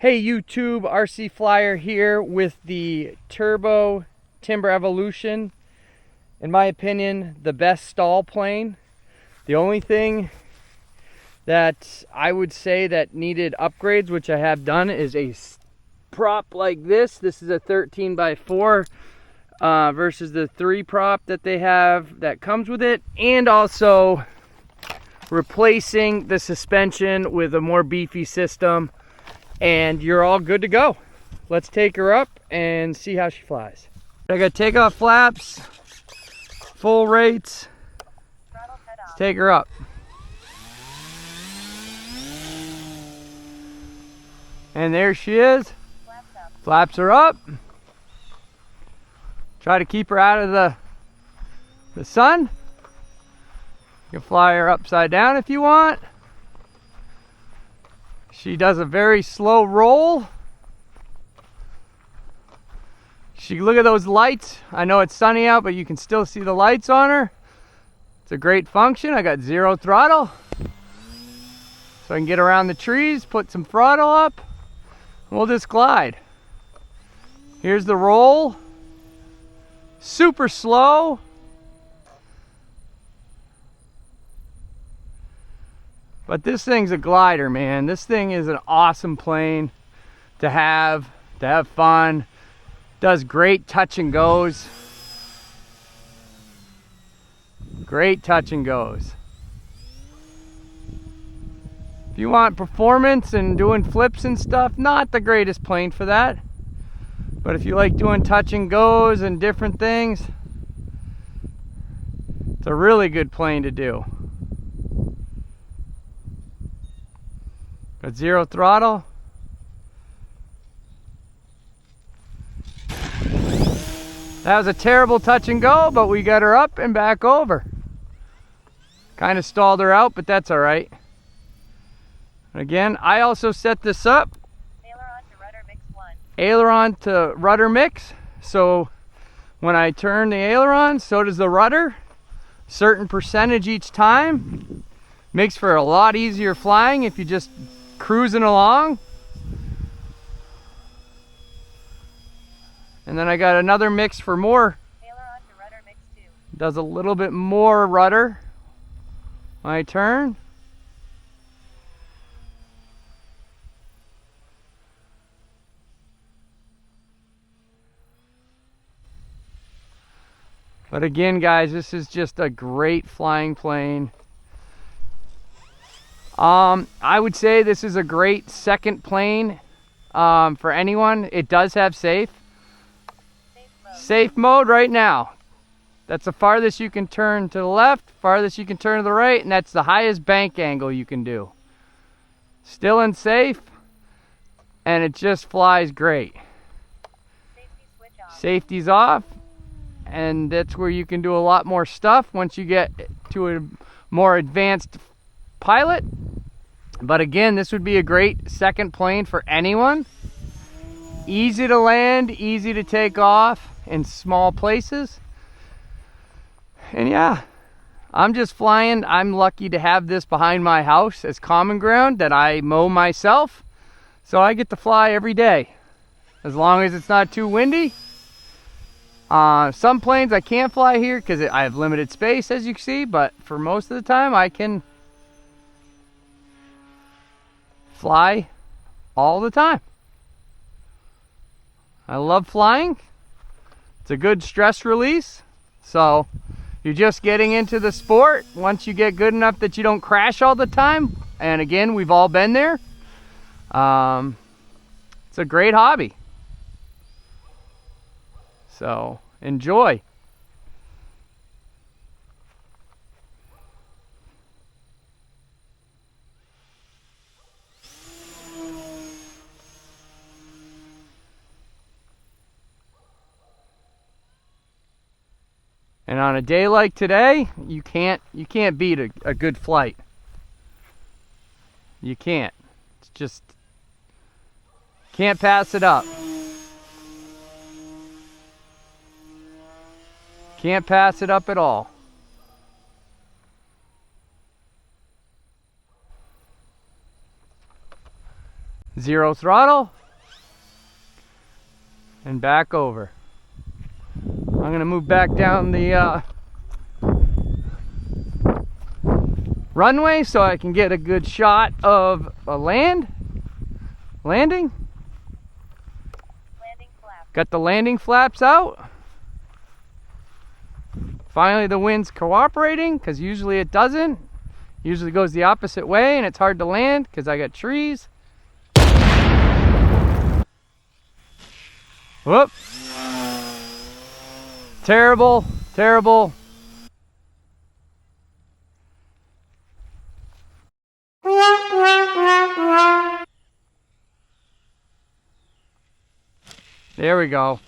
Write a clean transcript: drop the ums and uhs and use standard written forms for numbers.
Hey YouTube, RC Flyer here with the Turbo Timber Evolution. In my opinion, the best stall plane. The only thing that I would say that needed upgrades, which I have done, is a prop like this. This is a 13 by 4 versus the 3 prop that they have that comes with it, and also replacing the suspension with a more beefy system. And you're all good to go. Let's take her up and see how she flies. I got takeoff flaps, full rates. Let's take her up. And there she is. Flaps are up. Try to keep her out of the sun. You can fly her upside down if you want. She does a very slow roll. Look at those lights. I know it's sunny out, but you can still see the lights on her. It's a great function. I got 0 throttle. So I can get around the trees, put some throttle up, and we'll just glide. Here's the roll. Super slow. But this thing's a glider, man. This thing is an awesome plane to have fun. Does great touch and goes. Great touch and goes. If you want performance and doing flips and stuff, not the greatest plane for that. But if you like doing touch and goes and different things, it's a really good plane to do. Got 0 throttle. That was a terrible touch and go, but we got her up and back over. Kind of stalled her out, but that's all right. Again, I also set this up. Aileron to rudder mix 1. Aileron to rudder mix. So when I turn the aileron, so does the rudder. Certain percentage each time. Makes for a lot easier flying if you just cruising along. And then I got another mix for more. Aileron to rudder mix 2. Does a little bit more rudder when I turn. But again, guys, this is just a great flying plane. I would say this is a great second plane for anyone. It does have safe mode right now. That's the farthest you can turn to the left, farthest you can turn to the right, and that's the highest bank angle you can do. Still in safe, and it just flies great. Safety switch off. Safety's off, and that's where you can do a lot more stuff once you get to a more advanced pilot. But again, this would be a great second plane for anyone. Easy to land, easy to take off in small places. And yeah, I'm just flying. I'm lucky to have this behind my house as common ground that I mow myself. So I get to fly every day, as long as it's not too windy. Some planes I can't fly here because I have limited space, as you can see, but for most of the time I can fly all the time. I love flying. It's a good stress release. So you're just getting into the sport. Once you get good enough that you don't crash all the time, and again, we've all been there, it's a great hobby. So enjoy. And on a day like today, you can't beat a good flight. You can't. It's just can't pass it up. Can't pass it up at all. 0 throttle, and back over. I'm gonna move back down the runway so I can get a good shot of a landing. Landing flap. Got the landing flaps out. Finally the wind's cooperating, because usually it doesn't. Usually goes the opposite way and it's hard to land because I got trees. Whoop. Terrible, terrible. There we go.